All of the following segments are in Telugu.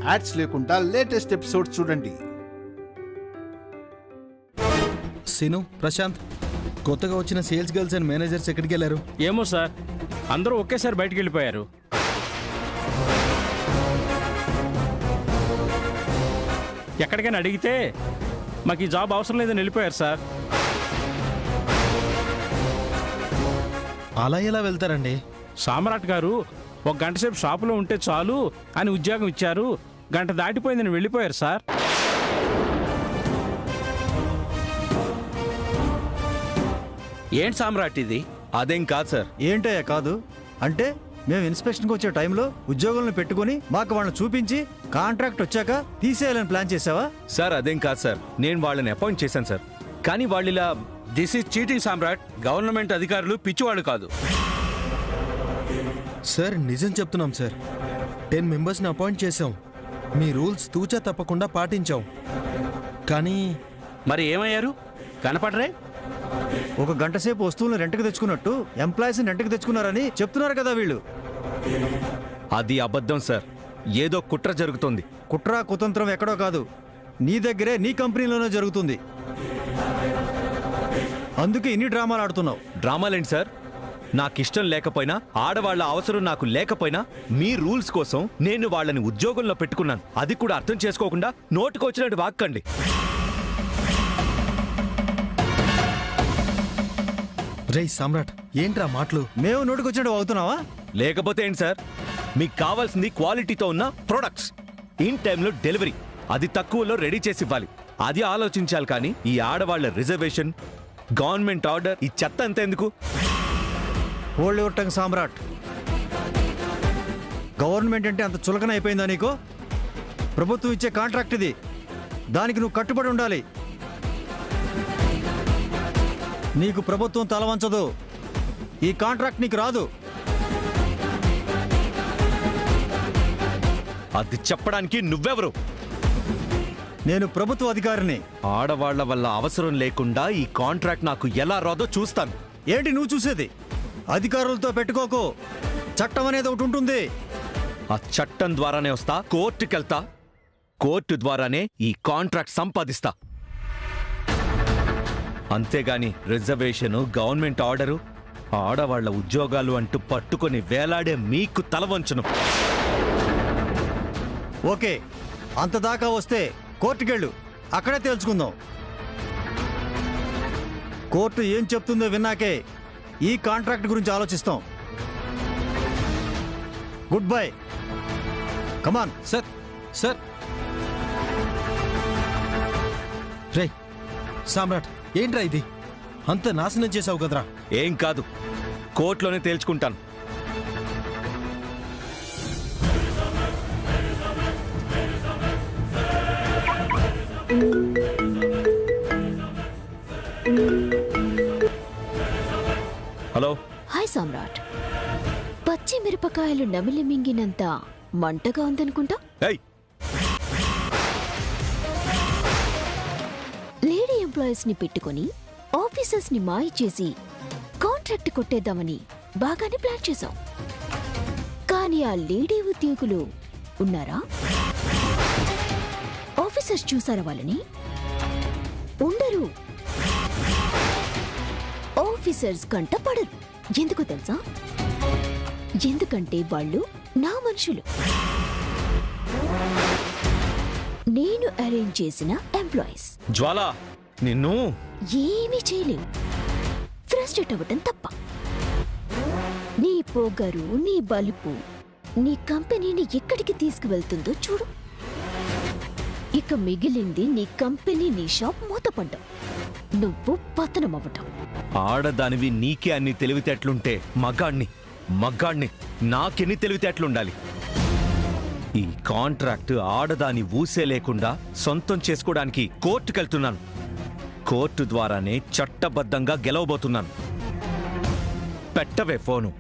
యాడ్స్ లేకుండా లేటెస్ట్ ఎపిసోడ్స్ చూడండి. సీను, ప్రశాంత్, కొత్తగా వచ్చిన సేల్స్ గర్ల్స్ అండ్ మేనేజర్స్ ఎక్కడికి వెళ్ళారు? ఏమో సార్, అందరూ ఒకేసారి బయటికి వెళ్ళిపోయారు. ఎక్కడికైనా అడిగితే మాకు ఈ జాబ్ అవసరం లేదని వెళ్ళిపోయారు సార్. అలా ఎలా వెళ్తారండి? సామ్రాట్ గారు ఒక గంట సేపు షాపులో ఉంటే చాలు అని ఉద్యోగం ఇచ్చారు. గంట దాటిపోయిందని వెళ్ళిపోయారు సార్. ఏంటి సామ్రాట్ ఇది? అదేం కాదు సార్. ఏంటయ్యా కాదు అంటే, మేము ఇన్స్పెక్షన్కి వచ్చే టైంలో ఉద్యోగులను పెట్టుకుని మాకు వాళ్ళని చూపించి కాంట్రాక్ట్ వచ్చాక తీసేయాలని ప్లాన్ చేసావా? సార్ అదేం కాదు సార్, నేను వాళ్ళని అపాయింట్ చేశాను సార్. కానీ వాళ్ళు ఇలా this is cheating Samrat. Government అధికారులు పిచ్చివాళ్ళు కాదు సార్. నిజం చెప్తున్నాం సార్. 10 మెంబర్స్ని అపాయింట్ చేశాం. మీ రూల్స్ తూచా తప్పకుండా పాటించాం. కానీ మరి ఏమయ్యారు? కనపడరే? ఒక గంట సేపు వస్తువులను రెంట్కి తెచ్చుకున్నట్టు ఎంప్లాయీస్ని రెంట్కి తెచ్చుకున్నారని చెప్తున్నారు కదా వీళ్ళు. అది అబద్ధం సార్. ఏదో కుట్ర జరుగుతుంది. కుట్ర కుతంత్రం ఎక్కడో కాదు, నీ దగ్గరే, నీ కంపెనీలోనే జరుగుతుంది. అందుకే ఇన్ని డ్రామాలు ఆడుతున్నావు. డ్రామాలేంటి సార్? నాకిష్టం లేకపోయినా, ఆడవాళ్ల అవసరం నాకు లేకపోయినా, మీ రూల్స్ కోసం నేను వాళ్ళని ఉద్యోగంలో పెట్టుకున్నాను. అది కూడా అర్థం చేసుకోకుండా నోటుకొచ్చినట్టు వాక్కండి. రే సామ్రాట్, ఏంట్రా మాటలు? మేము నోటికొచ్చినట్టు అవుతున్నావా? లేకపోతే ఏంటి సార్? మీకు కావాల్సింది క్వాలిటీతో ఉన్న ప్రొడక్ట్స్, ఇన్ టైంలో డెలివరీ, అది తక్కువలో రెడీ చేసి ఇవ్వాలి. అది ఆలోచించాలి. కానీ ఈ ఆడవాళ్ల రిజర్వేషన్, గవర్నమెంట్ ఆర్డర్, ఈ చెత్త అంత ఎందుకు? Hold your tongue Samrat. Government అంటే అంత చులకన అయిపోయిందా నీకు? ప్రభుత్వం ఇచ్చే కాంట్రాక్ట్ ఇది, దానికి నువ్వు కట్టుబడి ఉండాలి. నీకు ప్రభుత్వం తలవంచదు. ఈ కాంట్రాక్ట్ నీకు రాదు. అది చెప్పడానికి నువ్వెవరు? నేను ప్రభుత్వ అధికారిని. ఆడవాళ్ల వల్ల అవసరం లేకుండా ఈ కాంట్రాక్ట్ నాకు ఎలా రాదో చూస్తాను. ఏంటి నువ్వు చూసేది? అధికారులతో పెట్టుకోకు. చట్టం అనేది ఒకటి ఉంటుంది. ఆ చట్టం ద్వారానే వస్తా, కోర్టుకెళ్తా. కోర్టు ద్వారానే ఈ కాంట్రాక్ట్ సంపాదిస్తా. అంతేగాని రిజర్వేషను, గవర్నమెంట్ ఆర్డరు, ఆడవాళ్ల ఉద్యోగాలు అంటూ పట్టుకొని వేలాడే మీకు తలవంచును. ఓకే, అంతదాకా వస్తే కోర్టుకెళ్ళు, అక్కడే తేల్చుకుందాం. కోర్టు ఏం చెప్తుందో విన్నాకే ఈ కాంట్రాక్ట్ గురించి ఆలోచిస్తాం. Goodbye. Come on. Sir sir. రే సామ్రాట్, ఏంట్రా ఇది? అంత నాశనం చేసావు కదరా. ఏం కాదు, కోర్టులోనే తేల్చుకుంటాను. హలో. హాయ్ సామ్రాట్. పచ్చి మిరపకాయలు నమిలి మింగినంత మంటగా ఉందనుకుంటా. లేడీ ఎంప్లాయీస్ ని పెట్టుకుని ఆఫీసర్స్ ని మాయ చేసి కాంట్రాక్ట్ కొట్టేద్దామని బాగానే ప్లాన్ చేశాం. కానీ ఆ లేడీ ఉద్యోగులు ఉన్నారా? ఆఫీసర్స్ చూసారా వాళ్ళని? ఉండరు. ఆఫీసర్స్ కంట పడరు. ఎందుకు తెలుసా? ఎందుకంటే వాళ్ళు నా మనుషులు. నేను అరేంజ్ చేసిన ఎంప్లాయీస్. జ్వాల, నిన్ను ఏమీ చేయలేవు, ఫ్రస్ట్రేట్ అవ్వటం తప్ప. నీ పొగరు, నీ బలుపు నీ కంపెనీని ఎక్కడికి తీసుకువెళ్తుందో చూడు. ఇక మిగిలింది నీ కంపెనీ, నీ షాప్ మూతపడ్డం, నువ్వు పతనమవ్వటం. ఆడదానివి నీకే అన్ని తెలివితేటలుంటే మగాణ్ణి నాకెన్ని తెలివితేటలుండాలి? ఈ కాంట్రాక్ట్ ఆడదాని ఊసే లేకుండా సొంతం చేసుకోవడానికి కోర్టుకెళ్తున్నాను. కోర్టు ద్వారానే చట్టబద్ధంగా గెలవబోతున్నాను. పెట్టవే ఫోను.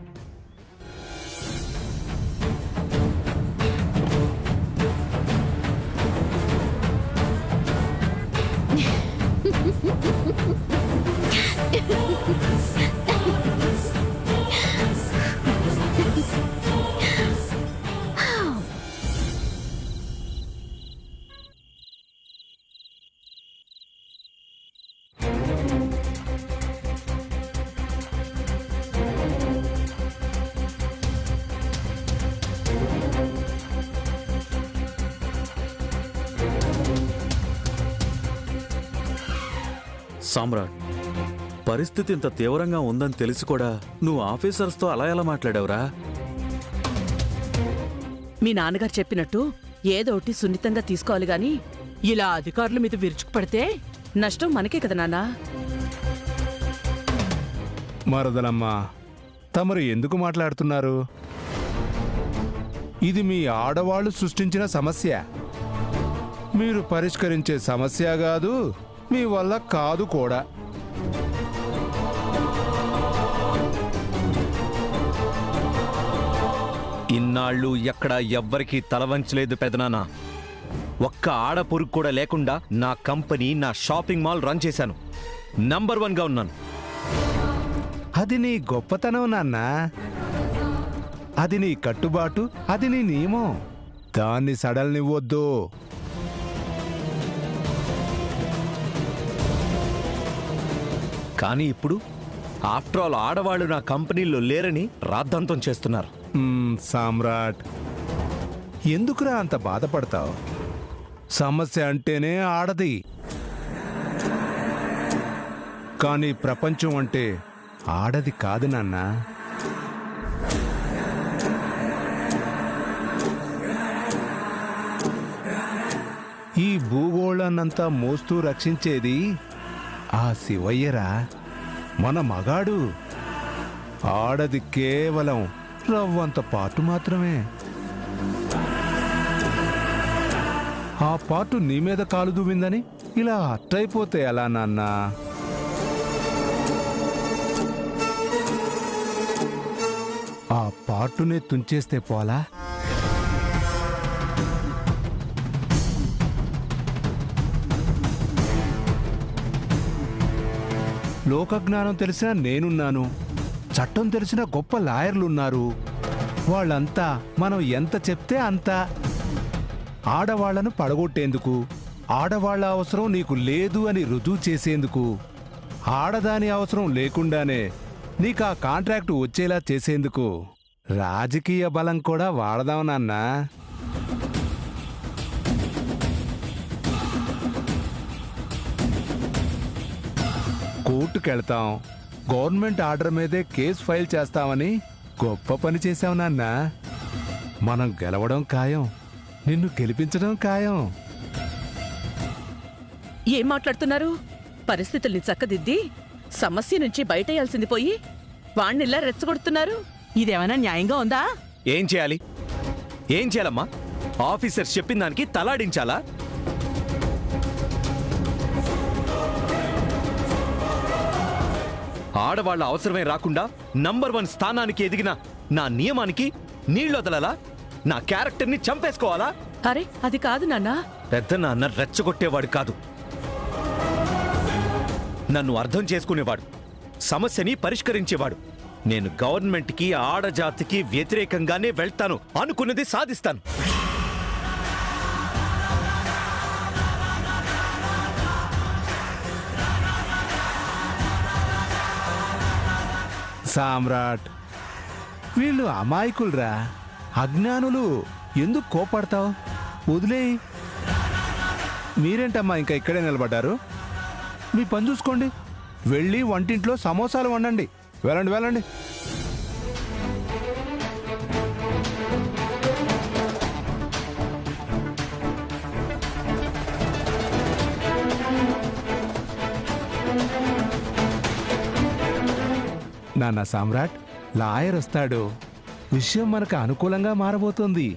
సామ్రాట్, పరిస్థితి ఇంత తీవ్రంగా ఉందని తెలిసి కూడా నువ్వు ఆఫీసర్స్తో అలా ఎలా మాట్లాడావురా? మీ నాన్నగారు చెప్పినట్టు ఏదోటి సున్నితంగా తీసుకోవాలి గాని ఇలా అధికారుల మీద విరుచుకుపడితే నష్టం మనకే కదా నాన్నా. మరదలమ్మా, తమరు ఎందుకు మాట్లాడుతున్నారు? ఇది మీ ఆడవాళ్లు సృష్టించిన సమస్య. మీరు పరిష్కరించే సమస్య కాదు, మీ వల్ల కాదు కూడా. ఇన్నాళ్ళు ఎక్కడ ఎవ్వరికీ తలవంచలేదు పెదనాన్న. ఒక్క ఆడపురుగు కూడా లేకుండా నా కంపెనీ, నా షాపింగ్ మాల్ రన్ చేశాను. నంబర్ 1గా ఉన్నాను. అది నీ గొప్పతనం నాన్న. అది నీ కట్టుబాటు, అది నీ నియమం. దాన్ని సడల్నివ్వొద్దు. కానీ ఇప్పుడు ఆఫ్టర్ ఆల్ ఆడవాళ్ళు నా కంపెనీలో లేరని రాద్ధాంతం చేస్తున్నారు. సామ్రాట్, ఎందుకురా అంత బాధపడతావు? సమస్య అంటేనే ఆడది, కానీ ప్రపంచం అంటే ఆడది కాదు నాన్న. ఈ భూగోళాన్నంతా మోస్తూ రక్షించేది ఆ శివయ్యరా, మన మగాడు. ఆడది కేవలం రవ్వంత పాటు మాత్రమే. ఆ పాటు నీ మీద కాలు దువ్విందని ఇలా అట్టయిపోతే ఎలా నాన్న? ఆ పాటునే తుంచేస్తే పోలా? లోకజ్ఞానం తెలిసిన నేనున్నాను, చట్టం తెలిసిన గొప్ప లాయర్లున్నారు. వాళ్ళంతా మనం ఎంత చెప్తే అంత. ఆడవాళ్లను పడగొట్టేందుకు, ఆడవాళ్ల అవసరం నీకు లేదు అని రుజువు చేసేందుకు, ఆడదాని అవసరం లేకుండానే నీకు ఆ కాంట్రాక్టు వచ్చేలా చేసేందుకు రాజకీయ బలం కూడా వాడదాం నాన్నా. కోర్టుకెళ్తాం, గవర్నమెంట్ ఆర్డర్ మీదే కేసు ఫైల్ చేస్తామని గొప్ప పని చేశావు నాన్న. మనం గెలవడం ఖాయం, నిన్ను గెలిపించడం ఖాయం. ఏం మాట్లాడుతున్నారు? పరిస్థితుల్ని చక్కదిద్ది సమస్య నుంచి బయటేయాల్సింది పోయి వాణ్ణిలా రెచ్చగొడుతున్నారు. ఇదేమైనా న్యాయంగా ఉందా? ఏం చేయాలి? ఏం చేయాలమ్మా? ఆఫీసర్స్ చెప్పిన దానికి తలాడించాలా? ఆడవాళ్ల అవసరమే రాకుండా నంబర్ 1 స్థానానికి ఎదిగిన నా నియమానికి నీళ్ళొదలలా? నా క్యారెక్టర్ని చంపేసుకోవాలా? అరే అది కాదు నాన్నా. పెద్ద నాన్న రెచ్చగొట్టేవాడు కాదు, నన్ను అర్థం చేసుకునేవాడు, సమస్యని పరిష్కరించేవాడు. నేను గవర్నమెంట్కి, ఆడజాతికి వ్యతిరేకంగానే వెళ్తాను, అనుకున్నది సాధిస్తాను. సామ్రాట్, వీళ్ళు అమాయకులరా, అజ్ఞానులు. ఎందుకు కోపడతావు? వదిలేయి. మీరేంటమ్మా ఇంకా ఇక్కడే నిలబడ్డారు? మీ పని చూసుకోండి. వెళ్ళి వంటింట్లో సమోసాలు వండండి. వెళ్ళండి వెళ్ళండి. నాన్న సామ్రాట్, లాయర్ వస్తాడు. విషయం మనకు అనుకూలంగా మారబోతుంది.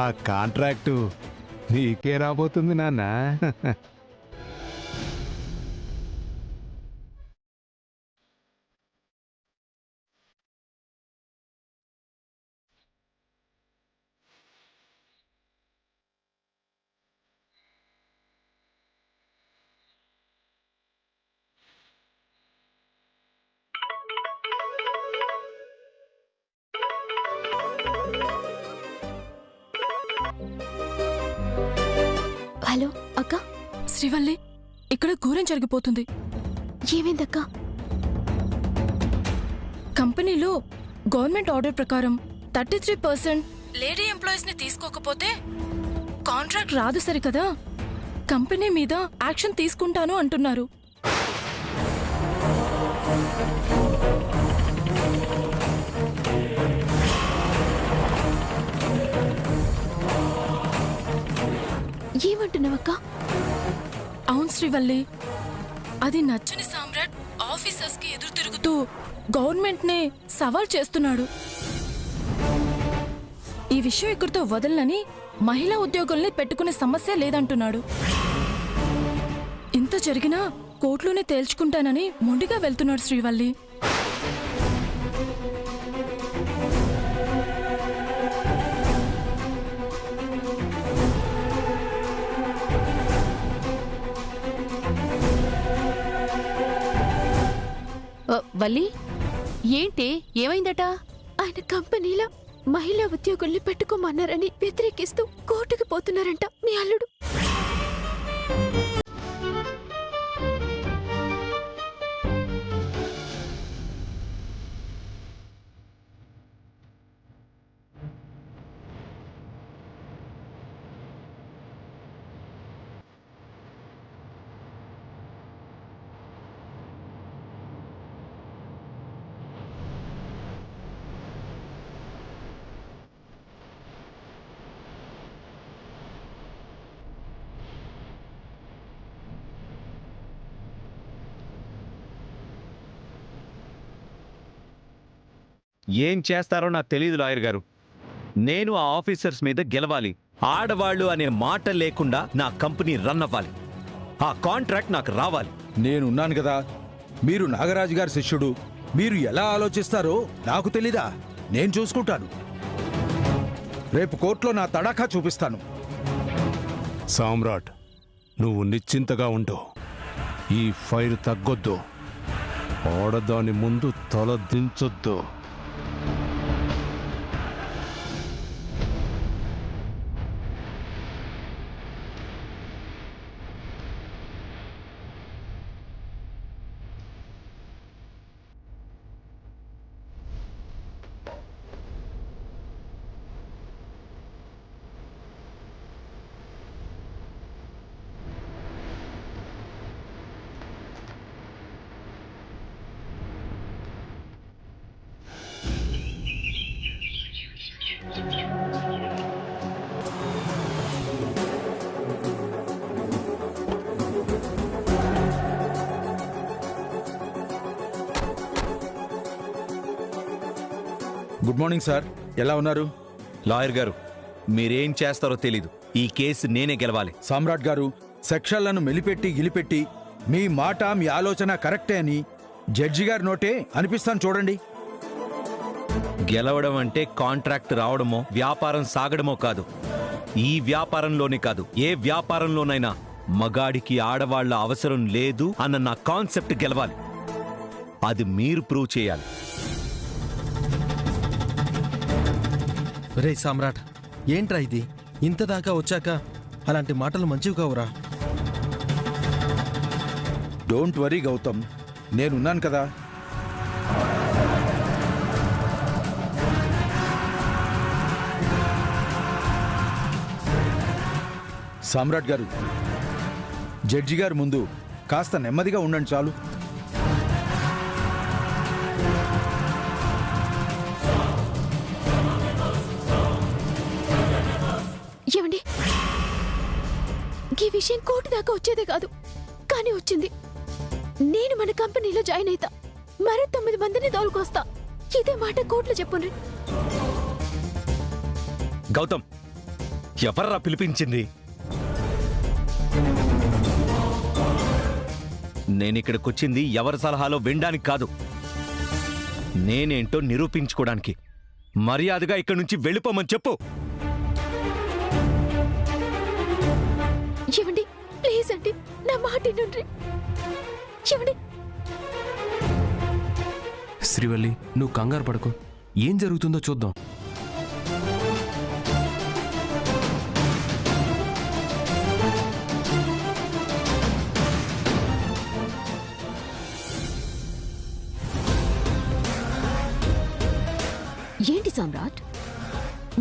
ఆ కాంట్రాక్టు నీకే రాబోతుంది నాన్న. హలో అక్క. శ్రీవల్లి, ఇక్కడ ఘోరం జరిగిపోతుంది. ఏమైందక్క? కంపెనీలో గవర్నమెంట్ ఆర్డర్ ప్రకారం 33% లేడీ ఎంప్లాయీస్ ని తీసుకోకపోతే కాంట్రాక్ట్ రాదు సరికదా. కంపెనీ మీద యాక్షన్ తీసుకుంటాను అంటున్నారు. ఏమంటున్నావక్కా? అవును శ్రీవల్లి, అది నచ్చని సామ్రాట్ ఆఫీసర్స్ కి ఎదురు తిరుగుతూ గవర్నమెంట్ నే సవాల్ చేస్తున్నాడు. ఈ విషయం ఇక్కడితో వదలనని మహిళా ఉద్యోగుల్ని పెట్టుకునే సమస్య లేదంటున్నాడు. ఇంత జరిగినా కోర్టులోనే తేల్చుకుంటానని మొండిగా వెళ్తున్నాడు శ్రీవల్లి. వల్లి, ఏంటి, ఏమైందట? ఆయన కంపెనీలో మహిళా ఉద్యోగుల్ని పెట్టుకోమన్నారని వ్యతిరేకిస్తూ కోర్టుకు పోతున్నారంట మీ అల్లుడు. ఏం చేస్తారో నాకు తెలియదు లాయర్ గారు. నేను ఆ ఆఫీసర్స్ మీద గెలవాలి. ఆడవాళ్ళు అనే మాట లేకుండా నా కంపెనీ రన్ అవ్వాలి. ఆ కాంట్రాక్ట్ నాకు రావాలి. నేనున్నాను కదా. మీరు నాగరాజు గారి శిష్యుడు. మీరు ఎలా ఆలోచిస్తారో నాకు తెలీదా? నేను చూసుకుంటాను. రేపు కోర్టులో నా తడాఖా చూపిస్తాను. సామ్రాట్, నువ్వు నిశ్చింతగా ఉండు. ఈ ఫైర్ తగ్గొద్దు. ఆడదాని ముందు తల దించొద్దు. Good morning sir. ఎలా ఉన్నారు? లాయర్ గారు, మీరేం చేస్తారో తెలీదు. ఈ కేసు నేనే గెలవాలి. సామ్రాట్ గారు, సెక్షన్లను మెలిపెట్టి గిలిపెట్టి మీ మాట మీ ఆలోచన కరెక్టే అని జడ్జి గారి నోటే అనిపిస్తాను చూడండి. గెలవడం అంటే కాంట్రాక్ట్ రావడమో వ్యాపారం సాగడమో కాదు. ఈ వ్యాపారంలోనే కాదు, ఏ వ్యాపారంలోనైనా మగాడికి ఆడవాళ్ల అవసరం లేదు అన్న నా కాన్సెప్ట్ గెలవాలి. అది మీరు ప్రూవ్ చేయాలి. రే సామ్రాట్, ఏంట్రా ఇది? ఇంత దాకా వచ్చాక అలాంటి మాటలు మంచివి కావురా. డోంట్ వరీ గౌతమ్, నేనున్నాను కదా. సామ్రాట్ గారు, జడ్జి గారి ముందు కాస్త నెమ్మదిగా ఉండండి చాలు. ఏమండి, ఈ విషయం కోర్టు దాకా వచ్చేదే కాదు, కానీ వచ్చింది. నేను మన కంపెనీలో జాయిన్ అయితా, మరో 9 మందిని దోలుకొస్తా. ఇదే మాట కోర్టులో చెప్పుండ్రి. గౌతమ్, ఎవర్రా పిలిపించింది? నేనిక్కడికొచ్చింది ఎవరి సలహాలో వినడానికి కాదు, నేనేంటో నిరూపించుకోవడానికి. మర్యాదగా ఇక్కడి నుంచి వెళ్ళిపోమని చెప్పు. ఏమండి, ప్లీజ్ అండి, నా మాట వినండి. ఏమండి, శ్రీవల్లి, నువ్వు కంగారు పడకు. ఏం జరుగుతుందో చూద్దాం. ఏంటి సామ్రాట్,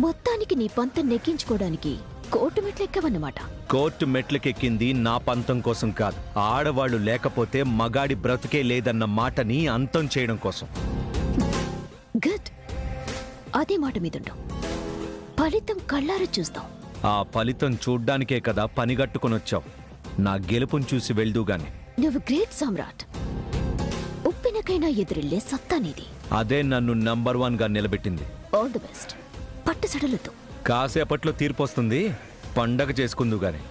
మొత్తానికి నీ పంతం నెగ్గించుకోవడానికి కోర్టు మెట్లెక్కవన్నమాట. కోర్టు మెట్లకెక్కింది నా పంతం కోసం కాదు, ఆడవాళ్లు లేకపోతే మగాడి బ్రతుకే లేదన్న మాటని అంతం చేయడం కోసం. గుడ్, అదే మాట మీదుంటాం. ఫలితం కళ్ళారా చూస్తాం. ఆ ఫలితం చూడ్డానికే కదా పనిగట్టుకొనొచ్చావు. నా గెలుపుని చూసి వెళ్దూగాని. నువ్వు గ్రేట్ సామ్రాట్. ఉప్పినకైనా ఎదురెళ్లే సత్తా నీది. అదే నన్ను నంబర్ 1 గా నిలబెట్టింది. All the best. పట్టు సడలతో కాసేపట్లో తీర్పొస్తుంది, పండగ చేసుకుందుగాని.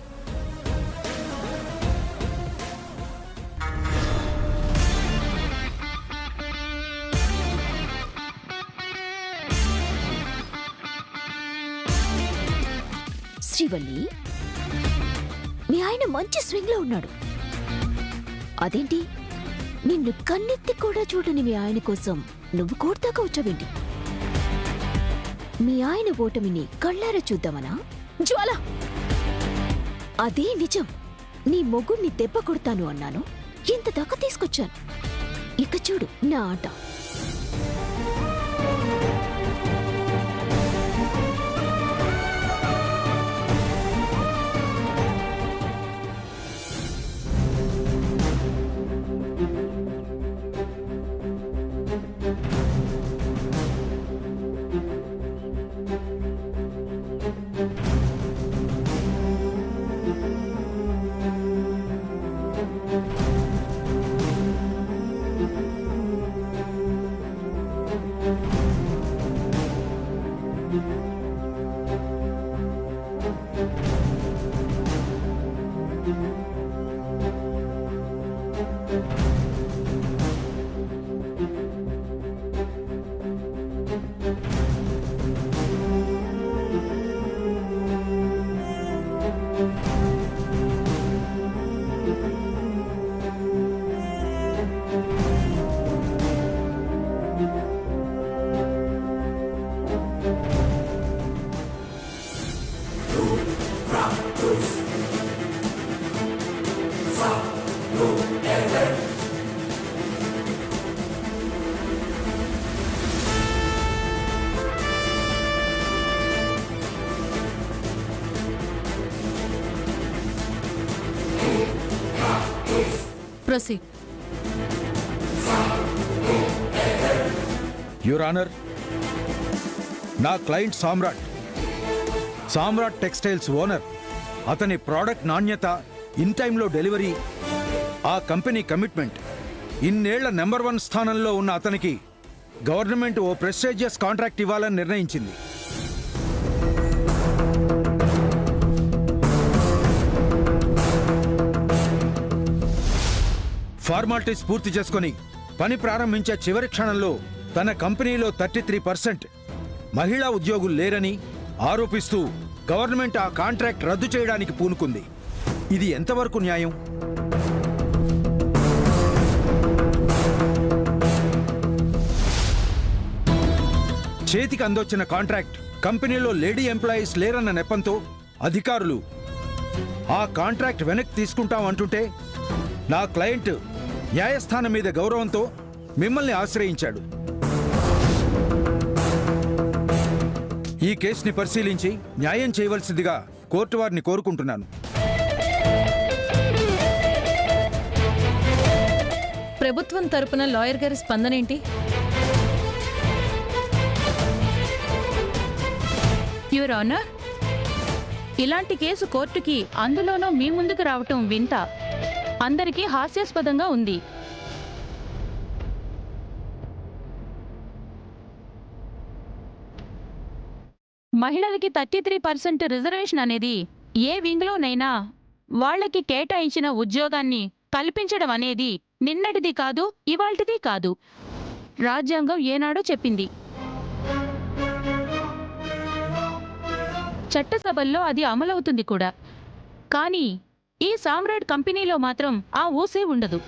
శ్రీవల్లి, మీ ఆయన మంచి స్వింగ్ లో ఉన్నాడు. అదేంటి, నిన్ను కన్నెత్తి కూడా చూడని మీ ఆయన కోసం నువ్వు కోర్టాగా వచ్చావేంటి? మీ ఆయన ఓటమిని కళ్ళారా చూద్దామనా? జ్వాల, అదే నిజం. నీ మొగుణ్ణి దెబ్బ కొడతాను అన్నాను, ఇంత దాకా తీసుకొచ్చాను. ఇక చూడు నా ఆట. Proceed. యువర్ ఆనర్, నా క్లయింట్ సామ్రాట్ టెక్స్టైల్స్ ఓనర్. అతని ప్రోడక్ట్ నాణ్యత, ఇన్ టైంలో డెలివరీ, ఆ కంపెనీ కమిట్మెంట్, ఇన్నేళ్ల నెంబర్ 1 స్థానంలో ఉన్న అతనికి గవర్నమెంట్ ఓ ప్రెస్టీజియస్ కాంట్రాక్ట్ ఇవ్వాలని నిర్ణయించింది. ఫార్మాలిటీస్ పూర్తి చేసుకుని పని ప్రారంభించే చివరి క్షణంలో తన కంపెనీలో 33% మహిళా ఉద్యోగులు లేరని ఆరోపిస్తూ గవర్నమెంట్ ఆ కాంట్రాక్ట్ రద్దు చేయడానికి పూనుకుంది. ఇది ఎంతవరకు న్యాయం? చేతికి అందొచ్చిన కాంట్రాక్ట్ కంపెనీలో లేడీ ఎంప్లాయీస్ లేరన్న నెపంతో అధికారులు ఆ కాంట్రాక్ట్ వెనక్కి తీసుకుంటామంటుంటే నా క్లయింట్ న్యాయస్థానం మీద గౌరవంతో మిమ్మల్ని ఆశ్రయించాడు. ఈ కేసుని పరిశీలించి న్యాయం చేయవలసిందిగా కోర్టు వారిని కోరుకుంటున్నాను. ప్రభుత్వం తరపున లాయర్ గారి స్పందన ఏంటి? యువర్ ఆనర్, ఇలాంటి కేసు కోర్టుకి అందులోనూ మీ ముందుకు రావటం వింత, అందరికీ హాస్యాస్పదంగా ఉంది. మహిళలకి 33% రిజర్వేషన్ అనేది ఏ వింగ్లోనైనా వాళ్లకి కేటాయించిన ఉద్యోగాన్ని కల్పించడం అనేది నిన్నటిది కాదు, ఇవాల్టిది కాదు. రాజ్యాంగం ఏనాడో చెప్పింది. చట్టసభల్లో అది అమలవుతుంది కూడా. కానీ ఈ సామ్రాట్ కంపెనీలో మాత్రం ఆ ఊసే ఉండదు.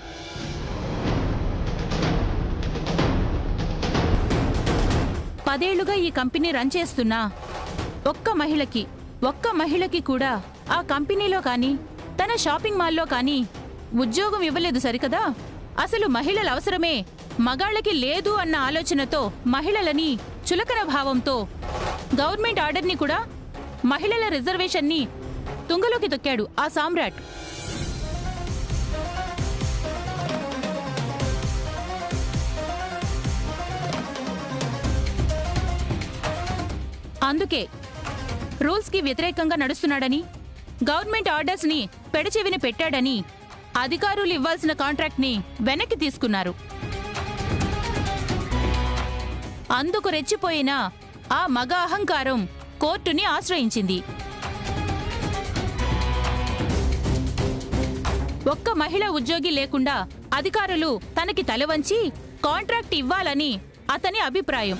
పదేళ్లుగా ఈ కంపెనీ రన్ చేస్తున్నా ఒక్క మహిళకి కూడా ఆ కంపెనీలో కానీ తన షాపింగ్ మాల్లో కానీ ఉద్యోగం ఇవ్వలేదు సరికదా. అసలు మహిళల అవసరమే మగాళ్ళకి లేదు అన్న ఆలోచనతో, మహిళలని చులకన భావంతో గవర్నమెంట్ ఆర్డర్ని కూడా, మహిళల రిజర్వేషన్ని తుంగలోకి తొక్కాడు ఆ సామ్రాట్. అందుకే రూల్స్ కి వ్యతిరేకంగా నడుస్తున్నాడని, గవర్నమెంట్ ఆర్డర్స్ ని పెడచెవిన పెట్టాడని అధికారులు ఇవ్వాల్సిన కాంట్రాక్ట్ ని వెనక్కి తీసుకున్నారు. అందుకు రెచ్చిపోయిన ఆ మగ అహంకారం కోర్టుని ఆశ్రయించింది. ఒక్క మహిళా ఉద్యోగి లేకుండా అధికారులు తనకి తలవంచి కాంట్రాక్ట్ ఇవ్వాలని అతని అభిప్రాయం.